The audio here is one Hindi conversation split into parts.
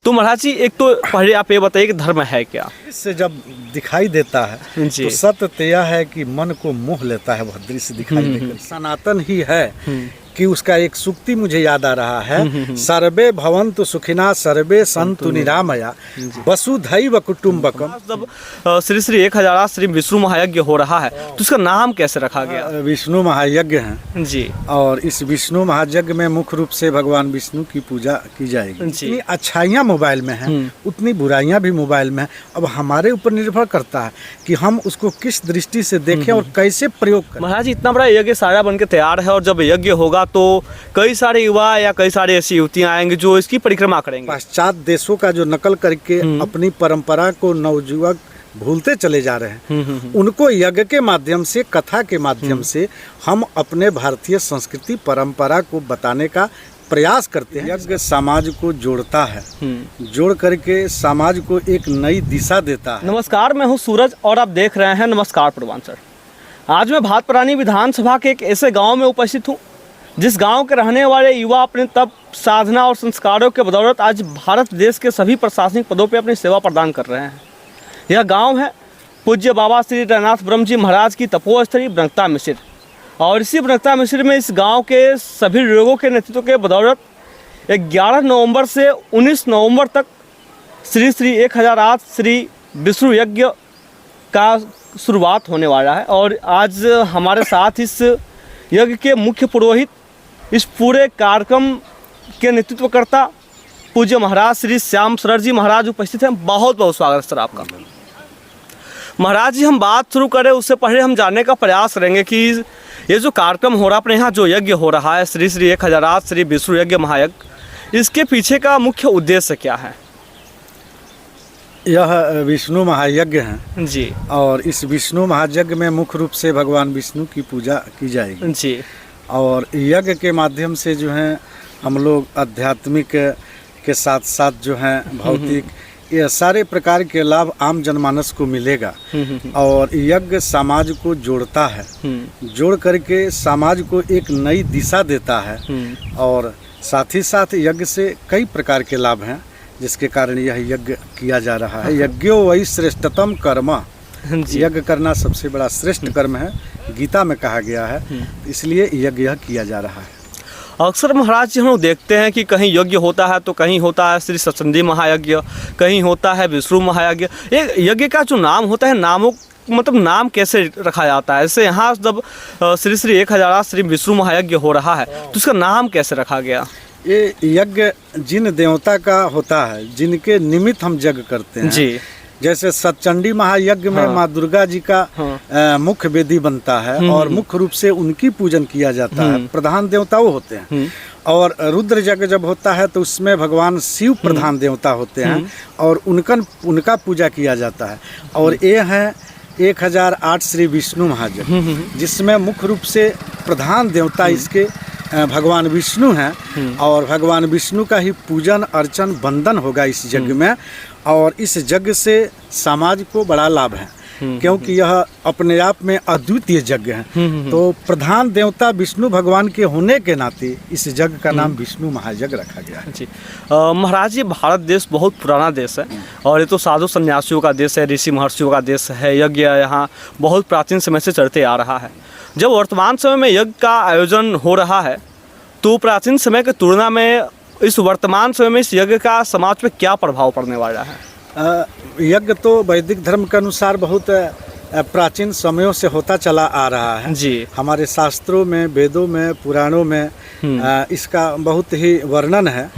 तो महाराज जी, एक तो पहले आप ये बताइए कि धर्म है क्या? इससे जब दिखाई देता है जी। तो सत्य तो यह है कि मन को मोह लेता है वह दृश्य दिखाई देकर। सनातन ही है कि उसका एक सूक्ति मुझे याद आ रहा है, सर्वे भवन्तु सुखिना सर्वे सन्तु निरामया वसुधैव कुटुम्बकम। जब श्री श्री 1008 श्री विष्णु महायज्ञ हो रहा है तो उसका नाम कैसे रखा गया? विष्णु महायज्ञ है जी। और इस विष्णु महायज्ञ में मुख्य रूप से भगवान विष्णु की पूजा की जाएगी। जितनी अच्छाइयाँ मोबाइल में हैं उतनी बुराइयाँ भी मोबाइल में हैं। अब हमारे ऊपर निर्भर करता है कि हम उसको किस दृष्टि से देखें और कैसे प्रयोग करें। महाराज, इतना बड़ा यज्ञ सारा बन के तैयार है और जब यज्ञ होगा तो कई सारे युवा या कई सारी ऐसी युवतियां आएंगी जो इसकी परिक्रमा करेंगे। पाश्चात्य देशों का जो नकल करके अपनी परंपरा को नवयुवक भूलते चले जा रहे हैं, उनको यज्ञ के माध्यम से, कथा के माध्यम से हम अपने भारतीय संस्कृति परंपरा को बताने का प्रयास करते हैं। यज्ञ समाज को जोड़ता है, जोड़ करके समाज को एक नई दिशा देता है। नमस्कार, मैं हूं सूरज और आप देख रहे हैं नमस्कार पूर्वांचल। आज मैं भातपरानी विधानसभा के एक ऐसे गांव में उपस्थित हूं जिस गांव के रहने वाले युवा अपने तप, साधना और संस्कारों के बदौलत आज भारत देश के सभी प्रशासनिक पदों पर अपनी सेवा प्रदान कर रहे हैं। यह गांव है पूज्य बाबा श्री रैनाथ ब्रह्म जी महाराज की तपोस्थली ब्रंगता मिश्र। और इसी ब्रंगता मिश्र में इस गांव के सभी लोगों के नेतृत्व के बदौलत 11 नवंबर से 19 नवंबर तक श्री श्री 1008 श्री विष्णु यज्ञ का शुरुआत होने वाला है। और आज हमारे साथ इस यज्ञ के मुख्य पुरोहित, इस पूरे कार्यक्रम के नेतृत्वकर्ता पूज्य महाराज श्री श्याम सरर जी महाराज उपस्थित हैं। बहुत बहुत स्वागत सर आपका। महाराज जी, हम बात शुरू करें उससे पहले हम जानने का प्रयास करेंगे कि ये जो कार्यक्रम हो रहा है अपने यहाँ, जो यज्ञ हो रहा है श्री श्री 1008 श्री विष्णु यज्ञ महायज्ञ, इसके पीछे का मुख्य उद्देश्य क्या है? यह विष्णु महायज्ञ है जी। और इस विष्णु महायज्ञ में मुख्य रूप से भगवान विष्णु की पूजा की जाएगी जी। और यज्ञ के माध्यम से जो है हम लोग आध्यात्मिक के साथ साथ जो है भौतिक, ये सारे प्रकार के लाभ आम जनमानस को मिलेगा। और यज्ञ समाज को जोड़ता है, जोड़ करके समाज को एक नई दिशा देता है। और साथ ही साथ यज्ञ से कई प्रकार के लाभ हैं जिसके कारण यह यज्ञ किया जा रहा है। यज्ञो वही श्रेष्ठतम कर्म, यज्ञ करना सबसे बड़ा श्रेष्ठ कर्म है, गीता में कहा गया है, इसलिए यज्ञ किया जा रहा है। अक्सर महाराज जी हम लोग देखते हैं कि कहीं यज्ञ होता है तो कहीं होता है श्री सचंदी महायज्ञ, कहीं होता है विष्णु महायज्ञ। ये यज्ञ का जो नाम होता है, नामों मतलब नाम कैसे रखा जाता है? ऐसे यहाँ जब श्री श्री 1008 श्री विष्णु महायज्ञ हो रहा है तो उसका नाम कैसे रखा गया? ये यज्ञ जिन देवता का होता है, जिनके निमित्त हम यज्ञ करते हैं जी। जैसे सतचंडी महायज्ञ में माँ दुर्गा जी का मुख्य वेदी बनता है और मुख्य रूप से उनकी पूजन किया जाता है। प्रधान देवता वो होते हैं। और रुद्र यज्ञ जब होता है तो उसमें भगवान शिव प्रधान देवता होते हैं और उनका पूजा किया जाता है। और ये है 1008 श्री विष्णु महायज्ञ, जिसमें मुख्य रूप से प्रधान देवता इसके भगवान विष्णु हैं और भगवान विष्णु का ही पूजन अर्चन वंदन होगा इस यज्ञ में। और इस यज्ञ से समाज को बड़ा लाभ है क्योंकि यह अपने आप में अद्वितीय यज्ञ है। तो प्रधान देवता विष्णु भगवान के होने के नाते इस यज्ञ का नाम विष्णु महायज्ञ रखा गया है। जी। महाराज जी, भारत देश बहुत पुराना देश है और ये तो साधु सन्यासियों का देश है, ऋषि महर्षियों का देश है। यज्ञ यहाँ बहुत प्राचीन समय से चलते आ रहा है। जब वर्तमान समय में यज्ञ का आयोजन हो रहा है तो प्राचीन समय की तुलना में इस वर्तमान समय में इस यज्ञ का समाज पे क्या प्रभाव पड़ने वाला है? यज्ञ तो वैदिक धर्म के अनुसार बहुत प्राचीन समयों से होता चला आ रहा है जी। हमारे शास्त्रों में, वेदों में, पुराणों में इसका बहुत ही वर्णन है।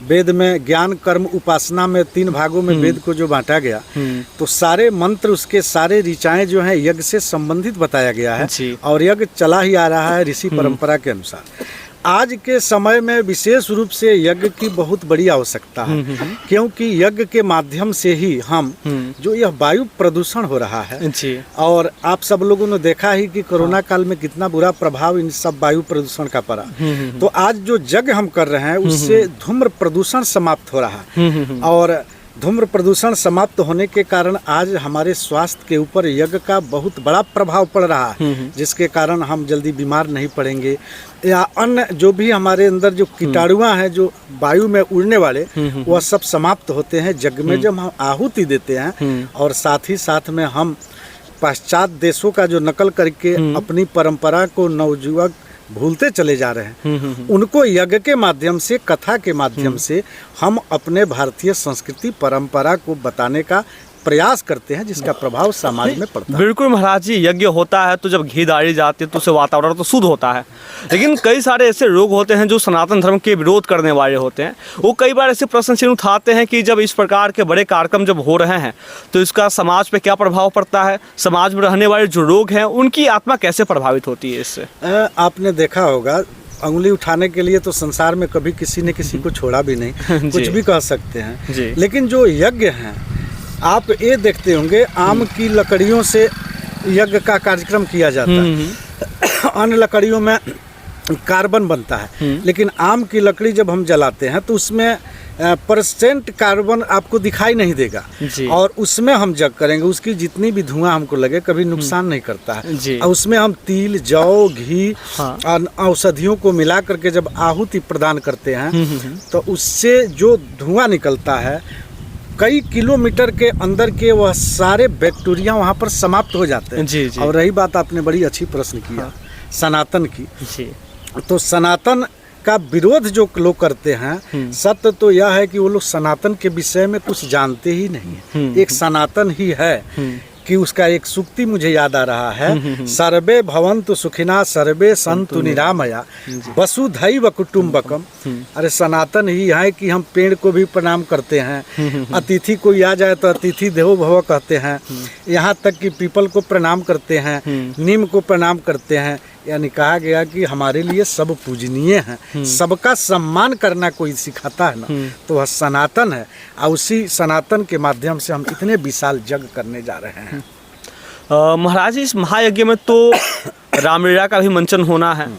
वेद में ज्ञान कर्म उपासना में 3 भागों में वेद को जो बांटा गया तो सारे मंत्र, उसके सारे ऋचाएं जो हैं यज्ञ से संबंधित बताया गया है। और यज्ञ चला ही आ रहा है ऋषि परंपरा के अनुसार। आज के समय में विशेष रूप से यज्ञ की बहुत बड़ी आवश्यकता है क्योंकि यज्ञ के माध्यम से ही हम जो यह वायु प्रदूषण हो रहा है और आप सब लोगों ने देखा ही कि कोरोना काल में कितना बुरा प्रभाव इन सब वायु प्रदूषण का पड़ा। तो आज जो यज्ञ हम कर रहे हैं उससे धूम्र प्रदूषण समाप्त हो रहा है और धूम्र प्रदूषण समाप्त होने के कारण आज हमारे स्वास्थ्य के ऊपर यज्ञ का बहुत बड़ा प्रभाव पड़ रहा है, जिसके कारण हम जल्दी बीमार नहीं पड़ेंगे, या अन्य जो भी हमारे अंदर जो कीटाणुआ हैं जो वायु में उड़ने वाले वह सब समाप्त होते हैं यज्ञ में जब हम आहुति देते हैं। और साथ ही साथ में हम पाश्चात्य देशों का जो नकल करके अपनी परंपरा को नवयुवक भूलते चले जा रहे हैं, उनको यज्ञ के माध्यम से, कथा के माध्यम से हम अपने भारतीय संस्कृति परंपरा को बताने का प्रयास करते हैं, जिसका प्रभाव समाज में पड़ता है। बिल्कुल महाराज जी, यज्ञ होता है तो जब घी डाली जाती है तो उससे वातावरण तो शुद्ध होता है, लेकिन कई सारे ऐसे लोग होते हैं जो सनातन धर्म के विरोध करने वाले होते हैं। वो कई बार ऐसे प्रश्न चिन्ह उठाते हैं कि जब इस प्रकार के बड़े कार्यक्रम जब हो रहे हैं तो इसका समाज पे क्या प्रभाव पड़ता है, समाज में रहने वाले जो लोग हैं उनकी आत्मा कैसे प्रभावित होती है इससे। आपने देखा होगा, उंगली उठाने के लिए तो संसार में कभी किसी ने किसी को छोड़ा भी नहीं, कुछ भी कह सकते हैं, लेकिन जो यज्ञ हैं, आप ये देखते होंगे आम की लकड़ियों से यज्ञ का कार्यक्रम किया जाता है। अन्य लकड़ियों में कार्बन बनता है, लेकिन आम की लकड़ी जब हम जलाते हैं तो उसमें परसेंट कार्बन आपको दिखाई नहीं देगा, और उसमें हम जग करेंगे, उसकी जितनी भी धुआं हमको लगे कभी नुकसान नहीं करता है। और उसमें हम तिल, जौ, घी, औषधियों को मिला करके जब आहुति प्रदान करते हैं तो उससे जो धुआं निकलता है, कई किलोमीटर के अंदर के वह सारे बैक्टीरिया वहाँ पर समाप्त हो जाते हैं। और रही बात, आपने बड़ी अच्छी प्रश्न किया सनातन की, तो सनातन का विरोध जो लोग करते हैं, सत्य तो यह है कि वो लोग सनातन के विषय में कुछ जानते ही नहीं है। एक सनातन ही है कि उसका एक सूक्ति मुझे याद आ रहा है, सर्वे भवन्तु सुखिना सर्वे सन्तु निरामया वसुधैव कुटुम्बकम। अरे सनातन ही है कि हम पेड़ को भी प्रणाम करते हैं, अतिथि कोई आ जाए तो अतिथि देवो भव कहते हैं, यहाँ तक कि पीपल को प्रणाम करते हैं, नीम को प्रणाम करते हैं। यानी कहा गया कि हमारे लिए सब पूजनीय हैं, सबका सम्मान करना कोई सिखाता है ना, तो वह सनातन है। और उसी सनातन के माध्यम से हम इतने विशाल यज्ञ करने जा रहे हैं। महाराज, इस महायज्ञ में तो रामलीला का भी मंचन होना है,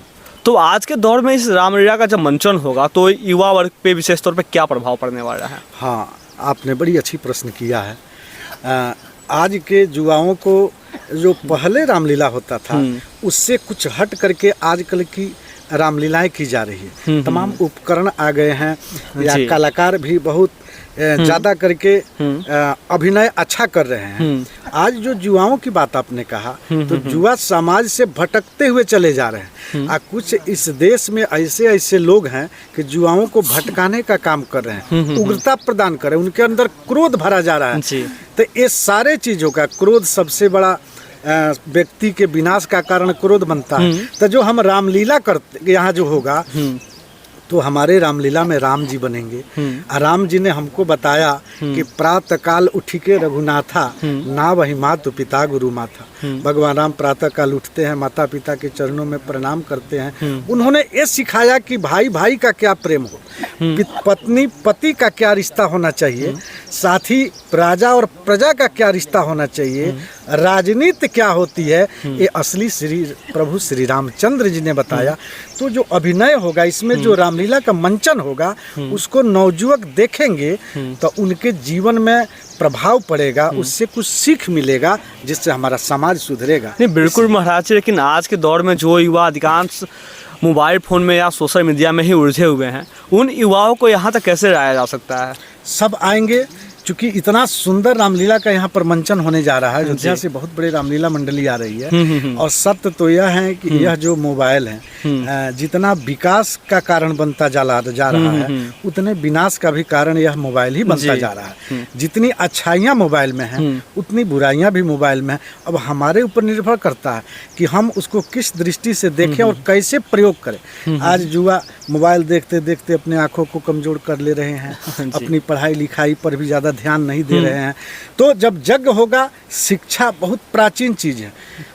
तो आज के दौर में इस रामलीला का जब मंचन होगा तो युवा वर्ग पे विशेष तौर पे क्या प्रभाव पड़ने वाला है। हाँ, आपने बड़ी अच्छी प्रश्न किया है। आज के युवाओं को जो पहले रामलीला होता था उससे कुछ हट करके आजकल की रामलीलाएं की जा रही है। तमाम उपकरण आ गए हैं, या कलाकार भी बहुत ज़्यादा करके अभिनय अच्छा कर रहे हैं। आज जो युवाओं की बात आपने कहा, तो युवा समाज से भटकते हुए चले जा रहे हैं। कुछ इस देश में ऐसे ऐसे लोग हैं कि युवाओं को भटकाने का काम कर रहे हैं, उग्रता प्रदान कर रहे हैं, उनके अंदर क्रोध भरा जा रहा है। तो ये सारे चीज़ों का क्रोध सबसे बड़ा व्यक्ति के विनाश का कारण क्रोध बनता है। तो जो हम रामलीला करते यहाँ जो होगा, तो हमारे रामलीला में राम जी बनेंगे। राम जी ने हमको बताया कि प्रातः काल उठी के रघुनाथा, ना वही मातु पिता गुरु माथा। भगवान राम प्रातः काल उठते हैं, माता पिता के चरणों में प्रणाम करते हैं। उन्होंने ये सिखाया कि भाई भाई का क्या प्रेम हो, पत्नी पति का क्या रिश्ता होना चाहिए, साथ ही राजा और प्रजा का क्या रिश्ता होना चाहिए, राजनीति क्या होती है, ये असली श्री प्रभु श्री रामचंद्र जी ने बताया। तो जो अभिनय होगा इसमें, जो रामलीला का मंचन होगा, उसको नवयुवक देखेंगे तो उनके जीवन में प्रभाव पड़ेगा, उससे कुछ सीख मिलेगा, जिससे हमारा समाज सुधरेगा। नहीं, बिल्कुल महाराज, लेकिन आज के दौर में जो युवा अधिकांश मोबाइल फ़ोन में या सोशल मीडिया में ही उलझे हुए हैं, उन युवाओं को यहाँ तक कैसे लाया जा सकता है। सब आएंगे, चूँकि इतना सुंदर रामलीला का यहाँ पर मंचन होने जा रहा है। अयोध्या से बहुत बड़ी रामलीला मंडली आ रही है। और सत्य तो यह है कि यह जो मोबाइल है, जितना विकास का कारण बनता जा रहा है, उतने विनाश का भी कारण यह मोबाइल ही बनता जा रहा है। जितनी अच्छाइयाँ मोबाइल में हैं, उतनी बुराइयाँ भी मोबाइल में हैं। अब हमारे ऊपर निर्भर करता है कि हम उसको किस दृष्टि से देखें और कैसे प्रयोग करें। आज युवा मोबाइल देखते देखते अपने आँखों को कमज़ोर कर ले रहे हैं, अपनी पढ़ाई लिखाई पर भी ज़्यादा ध्यान नहीं दे रहे हैं। तो जब यज्ञ होगा, शिक्षा बहुत प्राचीन चीज़ है,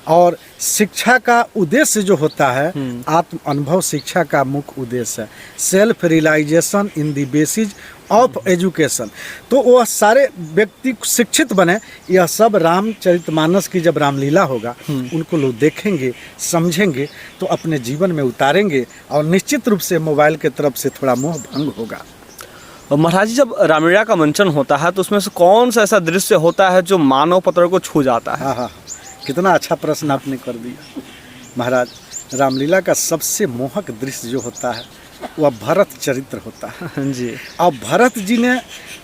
और शिक्षा का उद्देश्य जो होता है, आत्म अनुभव शिक्षा का मुख्य उद्देश्य है। Self realisation in the basis of education. तो वह सारे व्यक्ति शिक्षित बने। यह सब रामचरितमानस की जब रामलीला होगा, उनको लोग देखेंगे, समझेंगे, तो अपने जीवन में उतारेंगे, और निश्चित रूप से मोबाइल के तरफ से थोड़ा मोह भंग होगा। महाराज जी, जब रामलीला का मंचन होता है तो उसमें से कौन सा ऐसा दृश्य होता है जो मानव पत्र को छू जाता है? हाँ हाँ, कितना अच्छा प्रश्न आपने कर दिया महाराज। रामलीला का सबसे मोहक दृश्य जो होता है वह भरत चरित्र होता है जी। अब भरत जी ने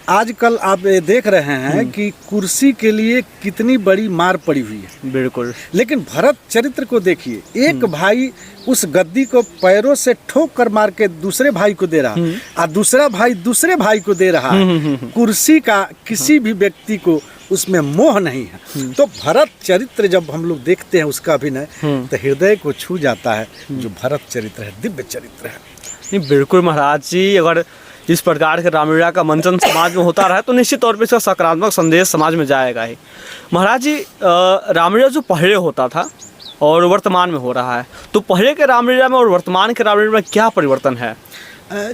आजकल आप ये देख रहे हैं कि कुर्सी के लिए कितनी बड़ी मार पड़ी हुई है। बिल्कुल। लेकिन भरत चरित्र को देखिए, एक भाई उस गद्दी को पैरों से ठोक कर मार के दूसरे भाई को दे रहा और दूसरा भाई दूसरे भाई को दे रहा है। कुर्सी का किसी भी व्यक्ति को उसमें मोह नहीं है। तो भरत चरित्र जब हम लोग देखते हैं उसका अभिनय तो हृदय को छू जाता है। जो भरत चरित्र है दिव्य चरित्र है। नहीं, बिल्कुल महाराज जी, अगर इस प्रकार के रामलीला का मंचन समाज में होता रहा तो निश्चित तौर पे इसका सकारात्मक संदेश समाज में जाएगा ही। महाराज जी, रामलीला जो पहले होता था और वर्तमान में हो रहा है, तो पहले के रामलीला में और वर्तमान के रामलीला में क्या परिवर्तन है?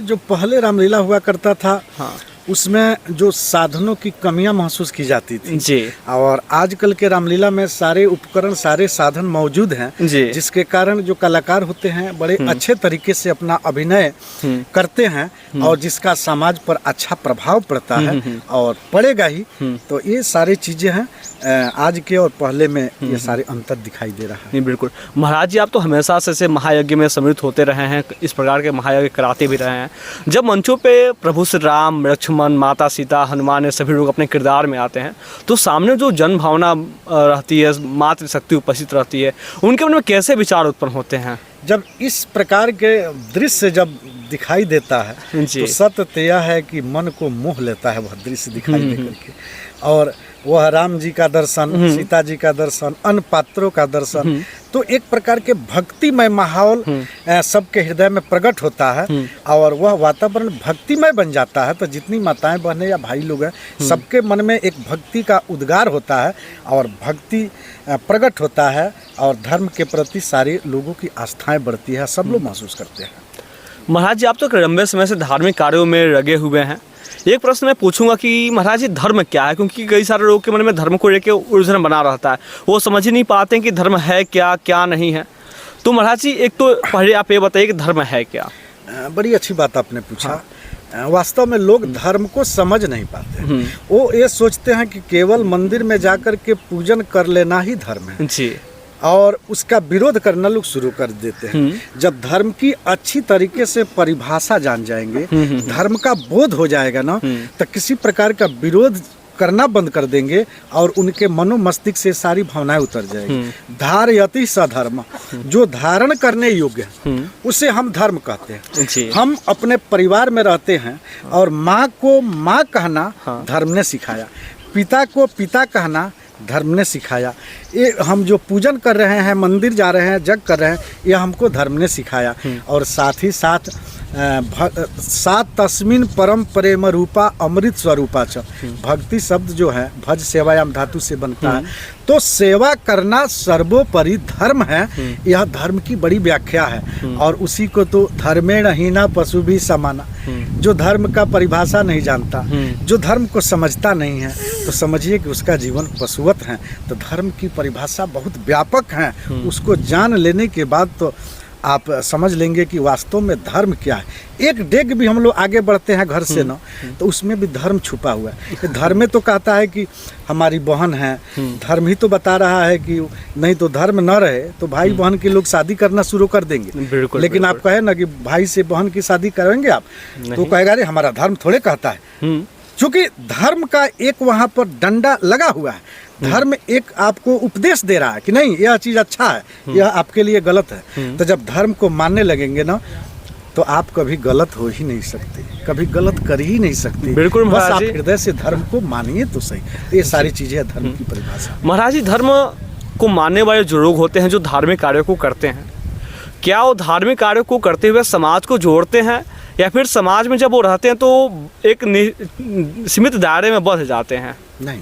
जो पहले रामलीला हुआ करता था, हाँ, उसमें जो साधनों की कमियां महसूस की जाती थी जी। और आजकल के रामलीला में सारे उपकरण, सारे साधन मौजूद हैं जी। जिसके कारण जो कलाकार होते हैं बड़े अच्छे तरीके से अपना अभिनय करते हैं और जिसका समाज पर अच्छा प्रभाव पड़ता है और पड़ेगा ही। तो ये सारी चीजें हैं आज के और पहले में, ये सारे अंतर दिखाई दे रहा है। नहीं, बिल्कुल महाराज जी, आप तो हमेशा से महायज्ञ में सम्मिलित होते रहे हैं, इस प्रकार के महायज्ञ कराते भी रहे हैं। जब मंचों पे प्रभु श्री राम, लक्ष्मण, माता सीता, हनुमान, ये सभी लोग अपने किरदार में आते हैं तो सामने जो जन भावना रहती है, मातृशक्ति उपस्थित रहती है, उनके मन में कैसे विचार उत्पन्न होते हैं? जब इस प्रकार के दृश्य जब दिखाई देता है तो सत्य यह है कि मन को मोह लेता है वह दृश्य दिखाई दे करके। और वह राम जी का दर्शन, सीता जी का दर्शन, अन्य पात्रों का दर्शन, तो एक प्रकार के भक्तिमय माहौल सबके हृदय में प्रकट होता है और वह वातावरण भक्तिमय बन जाता है। तो जितनी माताएं बहनें या भाई लोग हैं, सबके मन में एक भक्ति का उद्गार होता है और भक्ति प्रकट होता है और धर्म के प्रति सारे लोगों की आस्थाएं बढ़ती है, सब लोग महसूस करते हैं। महाराज जी, आप तो लंबे समय से धार्मिक कार्यों में लगे हुए हैं। एक प्रश्न मैं पूछूंगा कि महाराज जी, धर्म क्या है? क्योंकि कई सारे लोगों के मन में धर्म को लेकर उलझन बना रहता है, वो समझ ही नहीं पाते हैं कि धर्म है क्या, क्या नहीं है। तो महाराज जी, एक तो पहले आप ये बताइए कि धर्म है क्या? बड़ी अच्छी बात आपने पूछा। वास्तव में लोग धर्म को समझ नहीं पाते। वो ये सोचते हैं कि केवल मंदिर में जाकर के पूजन कर लेना ही धर्म है जी, और उसका विरोध करना लोग शुरू कर देते हैं। जब धर्म की अच्छी तरीके से परिभाषा जान जाएंगे, धर्म का बोध हो जाएगा ना, तो किसी प्रकार का विरोध करना बंद कर देंगे और उनके मनोमस्तिष्क से सारी भावनाएं उतर जाएगी। धारयति सधर्म, जो धारण करने योग्य है उसे हम धर्म कहते हैं। हम अपने परिवार में रहते हैं और माँ को माँ कहना धर्म ने सिखाया, पिता को पिता कहना धर्म ने सिखाया। ये हम जो पूजन कर रहे हैं, मंदिर जा रहे हैं, जग कर रहे हैं, ये हमको धर्म ने सिखाया। और साथ ही साथ सात तस्मिन परम प्रेम रूपा अमृत स्वरूपा च, भक्ति शब्द जो है भज सेवायाम धातु से बनता है। तो सेवा करना सर्वोपरि धर्म है, यह धर्म की बड़ी व्याख्या है। और उसी को तो धर्मेण हीना पशु भी समाना, जो धर्म का परिभाषा नहीं जानता, जो धर्म को समझता नहीं है, तो समझिए कि उसका जीवन पशुवत है। तो धर्म की परिभाषा बहुत व्यापक है, उसको जान लेने के बाद तो आप समझ लेंगे कि वास्तव में धर्म क्या है। एक डेग भी हम लोग आगे बढ़ते हैं घर से ना, तो उसमें भी धर्म छुपा हुआ है। धर्म में तो कहता है कि हमारी बहन है, धर्म ही तो बता रहा है कि नहीं तो धर्म न रहे तो भाई बहन के लोग शादी करना शुरू कर देंगे। लेकिन आप कहे ना कि भाई से बहन की शादी करेंगे आप, तो कहेगा अरे हमारा धर्म थोड़े कहता है। क्योंकि धर्म का एक वहाँ पर डंडा लगा हुआ है। धर्म एक आपको उपदेश दे रहा है कि नहीं यह चीज अच्छा है, यह आपके लिए गलत है। तो जब धर्म को मानने लगेंगे ना, तो आप कभी गलत हो ही नहीं सकते, कभी गलत कर ही नहीं सकते। बिल्कुल, बस आप हृदय से धर्म को मानिए तो सही। तो ये सारी चीजें है धर्म की परिभाषा। महाराज जी, धर्म को मानने वाले जो लोग होते हैं, जो धार्मिक कार्यों को करते हैं, क्या वो धार्मिक कार्यों को करते हुए समाज को जोड़ते हैं, या फिर समाज में जब वो रहते हैं तो एक सीमित दायरे में बंध जाते हैं? नहीं,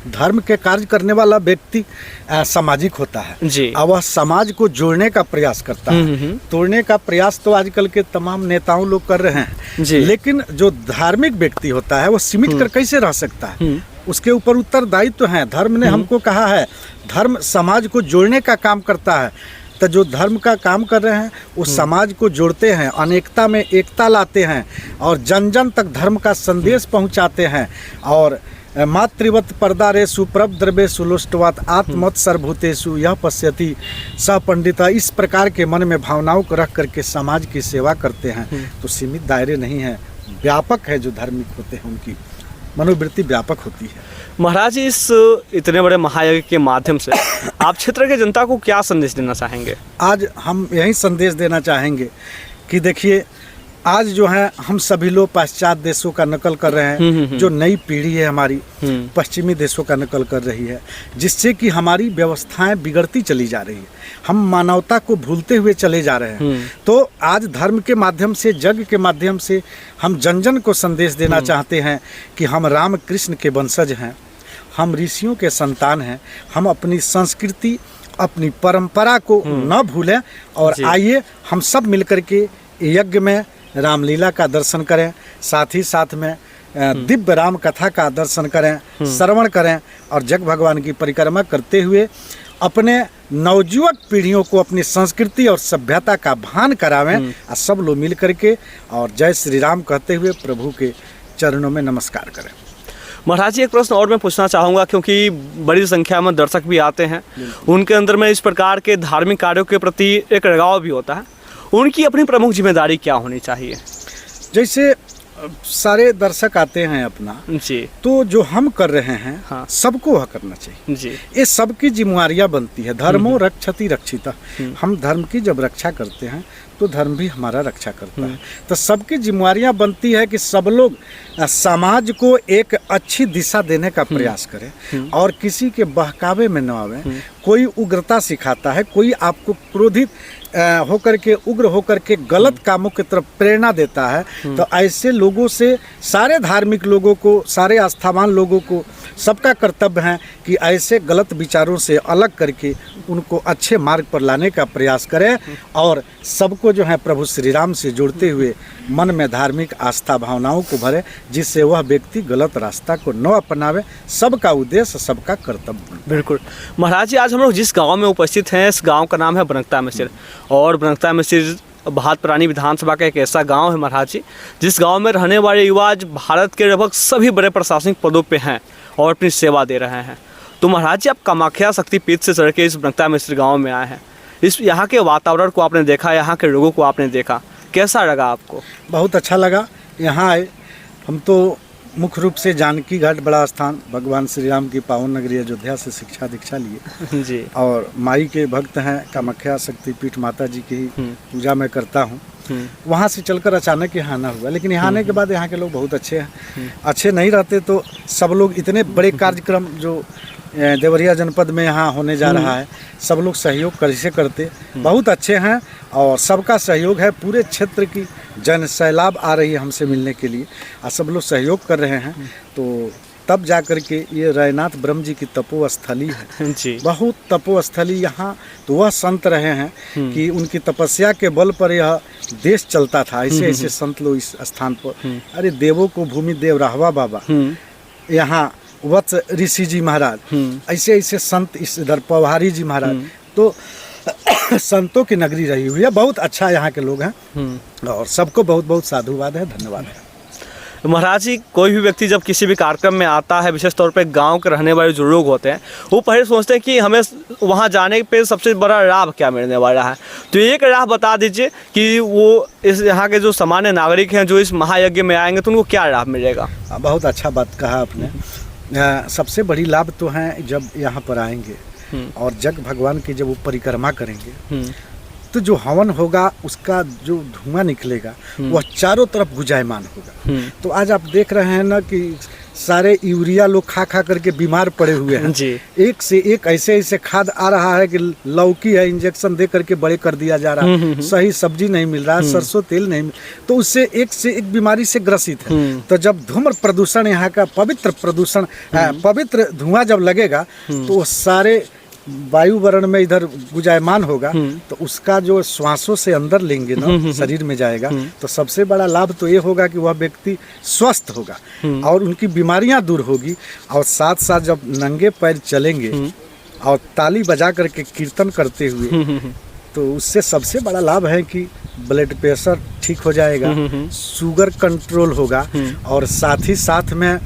धर्म के कार्य करने वाला व्यक्ति सामाजिक होता है जी। और वह समाज को जोड़ने का प्रयास करता है। तोड़ने का प्रयास तो आजकल के तमाम नेताओं लोग कर रहे हैं जी। लेकिन जो धार्मिक व्यक्ति होता है वो सीमित कर कैसे रह सकता है? उसके ऊपर उत्तरदायित्व है। धर्म ने हमको कहा है, धर्म समाज को जोड़ने का काम करता है। तो जो धर्म का काम कर रहे हैं वो समाज को जोड़ते हैं, अनेकता में एकता लाते हैं और जन जन तक धर्म का संदेश पहुंचाते हैं। और मातृवत पर्दारेषु परब द्रव्येषु लुष्टवत आत्मवत् सर्वभूतेषु यह पश्यति स पंडित, इस प्रकार के मन में भावनाओं को रख करके समाज की सेवा करते हैं। तो सीमित दायरे नहीं है, व्यापक है। जो धार्मिक होते हैं उनकी मनोवृत्ति व्यापक होती है। महाराज जी, इस इतने बड़े महायज्ञ के माध्यम से आप क्षेत्र के जनता को क्या संदेश देना चाहेंगे? आज हम यही संदेश देना चाहेंगे कि देखिए, आज जो है हम सभी लोग पाश्चात्य देशों का नकल कर रहे हैं। जो नई पीढ़ी है हमारी पश्चिमी देशों का नकल कर रही है, जिससे कि हमारी व्यवस्थाएं बिगड़ती चली जा रही है। हम मानवता को भूलते हुए चले जा रहे हैं। तो आज धर्म के माध्यम से, जग के माध्यम से हम जन जन को संदेश देना चाहते हैं कि हम राम कृष्ण के वंशज हैं, हम ऋषियों के संतान हैं। हम अपनी संस्कृति, अपनी परंपरा को न भूलें और आइए हम सब मिलकर के यज्ञ में रामलीला का दर्शन करें, साथ ही साथ में दिव्य राम कथा का दर्शन करें, श्रवण करें और जग भगवान की परिक्रमा करते हुए अपने नवयुवक पीढ़ियों को अपनी संस्कृति और सभ्यता का भान करावें। और सब लोग मिल करके और जय श्री राम कहते हुए प्रभु के चरणों में नमस्कार करें। महाराज जी, एक प्रश्न और मैं पूछना चाहूँगा, क्योंकि बड़ी संख्या में दर्शक भी आते हैं, उनके अंदर में इस प्रकार के धार्मिक कार्यों के प्रति एक लगाव भी होता है। उनकी अपनी प्रमुख जिम्मेदारी क्या होनी चाहिए? जैसे सारे दर्शक आते हैं अपना जी, तो जो हम कर रहे हैं हाँ, सबको वह करना चाहिए जी। ये सबकी जिम्मेवारियां बनती है। धर्मो रक्षति रक्षिता, हम धर्म की जब रक्षा करते हैं तो धर्म भी हमारा रक्षा करता है। तो सबकी जिम्मेवारियां बनती है कि सब लोग समाज को एक अच्छी दिशा देने का प्रयास करें और किसी के बहकावे में न आवे। कोई उग्रता सिखाता है, कोई आपको क्रोधित होकर के, उग्र होकर के गलत कामों की तरफ प्रेरणा देता है। तो ऐसे लोगों से सारे धार्मिक लोगों को, सारे आस्थावान लोगों को सबका कर्तव्य है कि ऐसे गलत विचारों से अलग करके उनको अच्छे मार्ग पर लाने का प्रयास करें और सबको जो है प्रभु श्री राम से जोड़ते हुए मन में धार्मिक आस्था भावनाओं को भरे, जिससे वह व्यक्ति गलत रास्ता को न अपनावे। सबका उद्देश्य, सबका कर्तव्य। बिल्कुल महाराज जी, आज हम लोग जिस गांव में उपस्थित हैं, इस गांव का नाम है बनकता मिसिर। और बनकता मिसिर भात प्राणी विधानसभा का एक ऐसा गांव है महाराज जी, जिस गांव में रहने वाले युवा आज भारत के लगभग सभी बड़े प्रशासनिक पदों पे हैं और अपनी सेवा दे रहे हैं। तो महाराज जी, आप कामाख्या शक्तिपीठ से चढ़ के इस बनकता मिसिर गाँव में आए हैं। इस यहाँ के वातावरण को आपने देखा, यहाँ के लोगों को आपने देखा, कैसा लगा आपको? बहुत अच्छा लगा। यहाँ आए हम तो मुख्य रूप से जानकी घाट बड़ा स्थान, भगवान श्री राम की पावन नगरी अयोध्या से शिक्षा दीक्षा लिए जी। और माई के भक्त हैं, कामाख्या शक्तिपीठ माता जी की ही पूजा मैं करता हूँ। वहाँ से चलकर अचानक यहाँ आना हुआ, लेकिन यहाँ आने के बाद यहाँ के लोग बहुत अच्छे हैं। अच्छे नहीं रहते तो सब लोग इतने बड़े कार्यक्रम जो देवरिया जनपद में यहाँ होने जा रहा है, सब लोग सहयोग कैसे करते, बहुत अच्छे हैं और सबका सहयोग है। पूरे क्षेत्र की जन सैलाब आ रही है हमसे मिलने के लिए और सब लोग सहयोग कर रहे हैं। तो तब जा कर के ये रैनाथ ब्रह्म जी की तपोस्थली है जी। बहुत तपोस्थली यहाँ तो वह संत रहे हैं कि उनकी तपस्या के बल पर यह देश चलता था। ऐसे ऐसे संत लोग इस स्थान पर, अरे देवों को भूमि देव राहवा बाबा, यहाँ वत्स ऋषि जी महाराज, ऐसे ऐसे संत इस इधर पवारी जी महाराज, तो संतों की नगरी रही हुई है। बहुत अच्छा यहाँ के लोग हैं और सबको बहुत बहुत साधुवाद है, धन्यवाद है। महाराज जी, कोई भी व्यक्ति जब किसी भी कार्यक्रम में आता है, विशेष तौर पे गांव के रहने वाले जो लोग होते हैं, वो पहले सोचते हैं कि हमें वहां जाने पे सबसे बड़ा लाभ क्या मिलने वाला है। तो एक लाभ बता दीजिए कि वो इस यहाँ के जो सामान्य नागरिक हैं जो इस महायज्ञ में आएंगे तो उनको क्या लाभ मिलेगा? बहुत अच्छा बात कहा आपने। सबसे बड़ी लाभ तो है जब यहाँ पर आएंगे और जग भगवान की जब वो परिक्रमा करेंगे तो जो हवन होगा उसका जो धुआं निकलेगा वह चारों तरफ गुंजायमान होगा। तो आज आप देख रहे हैं ना कि सारे यूरिया लोग खा खा करके बीमार पड़े हुए हैं जी। एक से एक ऐसे ऐसे खाद आ रहा है कि लौकी है, इंजेक्शन दे करके बड़े कर दिया जा रहा है, सही सब्जी नहीं मिल रहा है, सरसों तेल नहीं मिल, तो उससे एक बीमारी से ग्रसित है। तो जब धूम्र प्रदूषण, यहाँ का पवित्र प्रदूषण, पवित्र धुआं जब लगेगा तो सारे वायुवरण में इधर गुंजायमान होगा, तो उसका जो श्वासों से अंदर लेंगे ना शरीर में जाएगा, तो सबसे बड़ा लाभ तो ये होगा कि वह व्यक्ति स्वस्थ होगा और उनकी बीमारियां दूर होगी। और साथ साथ जब नंगे पैर चलेंगे और ताली बजा करके कीर्तन करते हुए, तो उससे सबसे बड़ा लाभ है कि ब्लड प्रेशर ठीक हो जाएगा, शुगर कंट्रोल होगा, और साथ ही साथ में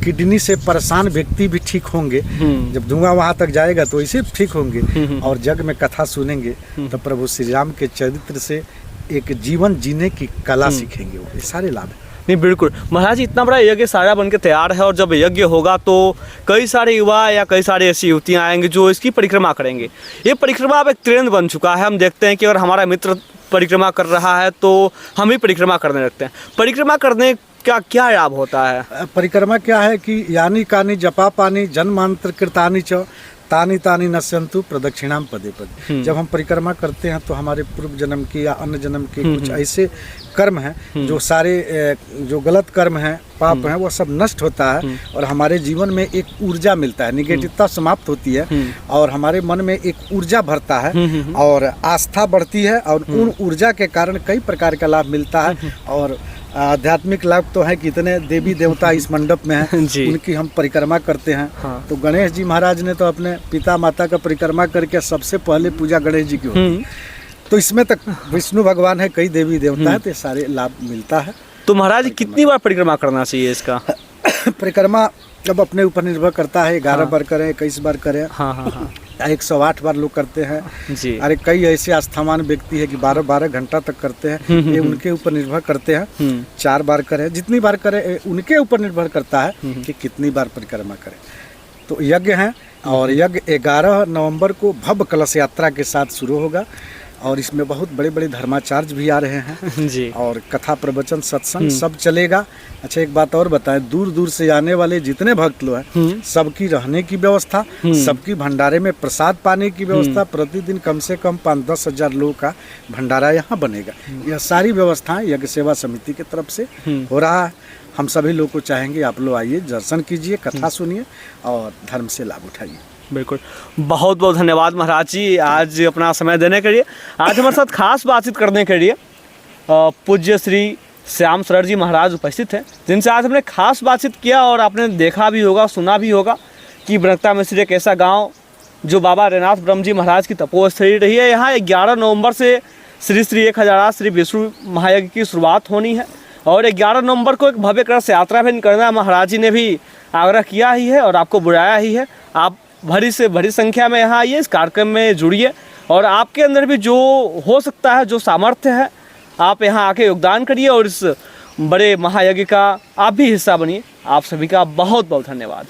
किडनी से परेशान व्यक्ति भी ठीक होंगे। जब धुआं वहाँ तक जाएगा तो इसे ठीक होंगे। और जग में कथा सुनेंगे तो प्रभु श्री राम के चरित्र से एक जीवन जीने की कला सीखेंगे। वो ये सारे लाभ हैं। नहीं, बिल्कुल महाराज जी, इतना बड़ा यज्ञ सारा बन के तैयार है, और जब यज्ञ होगा तो कई सारे युवा या कई सारी ऐसी युवतियाँ आएंगी जो इसकी परिक्रमा करेंगे। ये परिक्रमा अब एक ट्रेंड बन चुका है। हम देखते हैं कि अगर हमारा मित्र परिक्रमा कर रहा है तो हम भी परिक्रमा करने लगते हैं। परिक्रमा करने का क्या लाभ होता है? परिक्रमा क्या है कि यानी कानी जपा पानी जन्मांतर कृतानि च तानी तानी नश्यंतु प्रदक्षिणाम पदे पदे। जब हम परिक्रमा करते हैं तो हमारे पूर्व जन्म के या अन्य जन्म के कुछ ऐसे कर्म हैं जो सारे जो गलत कर्म हैं, पाप हैं, वो सब नष्ट होता है और हमारे जीवन में एक ऊर्जा मिलता है, निगेटिवता समाप्त होती है और हमारे मन में एक ऊर्जा भरता है और आस्था बढ़ती है और उन ऊर्जा के कारण कई प्रकार का लाभ मिलता है। और आध्यात्मिक लाभ तो है कि इतने देवी देवता इस मंडप में हैं, उनकी हम परिक्रमा करते हैं। हाँ। तो गणेश जी महाराज ने तो अपने पिता माता का परिक्रमा करके सबसे पहले पूजा गणेश जी की होती है। तो इसमें तक विष्णु भगवान है, कई देवी देवता है, तो सारे लाभ मिलता है। तो महाराज कितनी बार परिक्रमा करना चाहिए इसका? परिक्रमा अब अपने ऊपर निर्भर करता है, 11 बार करें, 21 बार करें। हाँ हाँ हाँ। 108 बार लोग करते हैं जी। अरे कई ऐसे आस्थावान व्यक्ति है कि 12-12 घंटा तक करते हैं। ये उनके ऊपर निर्भर करते हैं। 4 बार करें, जितनी बार करें उनके ऊपर निर्भर करता है कि कितनी बार परिक्रमा करें। तो यज्ञ है और यज्ञ 11 नवंबर को भव्य कलश यात्रा के साथ शुरू होगा और इसमें बहुत बड़े बड़े धर्माचार्य भी आ रहे हैं जी। और कथा प्रवचन सत्संग सब चलेगा। अच्छा, एक बात और बताएं, दूर दूर से आने वाले जितने भक्त लोग हैं सबकी रहने की व्यवस्था, सबकी भंडारे में प्रसाद पाने की व्यवस्था, प्रतिदिन कम से कम 5-10 हजार लोगों का भंडारा यहाँ बनेगा। यह सारी व्यवस्थाएं यज्ञ सेवा समिति की तरफ से हो रहा है। हम सभी लोग को चाहेंगे आप लोग आइए, दर्शन कीजिए, कथा सुनिए और धर्म से लाभ उठाइए। बिल्कुल, बहुत बहुत धन्यवाद महाराज जी आज अपना समय देने के लिए। आज हमारे साथ खास बातचीत करने के लिए पूज्य श्री श्याम सर जी महाराज उपस्थित हैं, जिनसे आज हमने खास बातचीत किया। और आपने देखा भी होगा, सुना भी होगा कि बनकता मिश्री एक ऐसा गांव जो बाबा रैनाथ ब्रह्म जी महाराज की तपोस्थली रही है। यहाँ 11 नवंबर से श्री श्री 1008 श्री विष्णु महायज्ञ की शुरुआत होनी है और 11 नवंबर को एक भव्य कलश यात्रा भी करना महाराज जी ने भी आग्रह किया ही है और आपको बुलाया ही है। आप भरी से भरी संख्या में यहाँ आइए, इस कार्यक्रम में जुड़िए और आपके अंदर भी जो हो सकता है, जो सामर्थ्य है, आप यहाँ आके योगदान करिए और इस बड़े महायज्ञ का आप भी हिस्सा बनिए। आप सभी का बहुत बहुत धन्यवाद।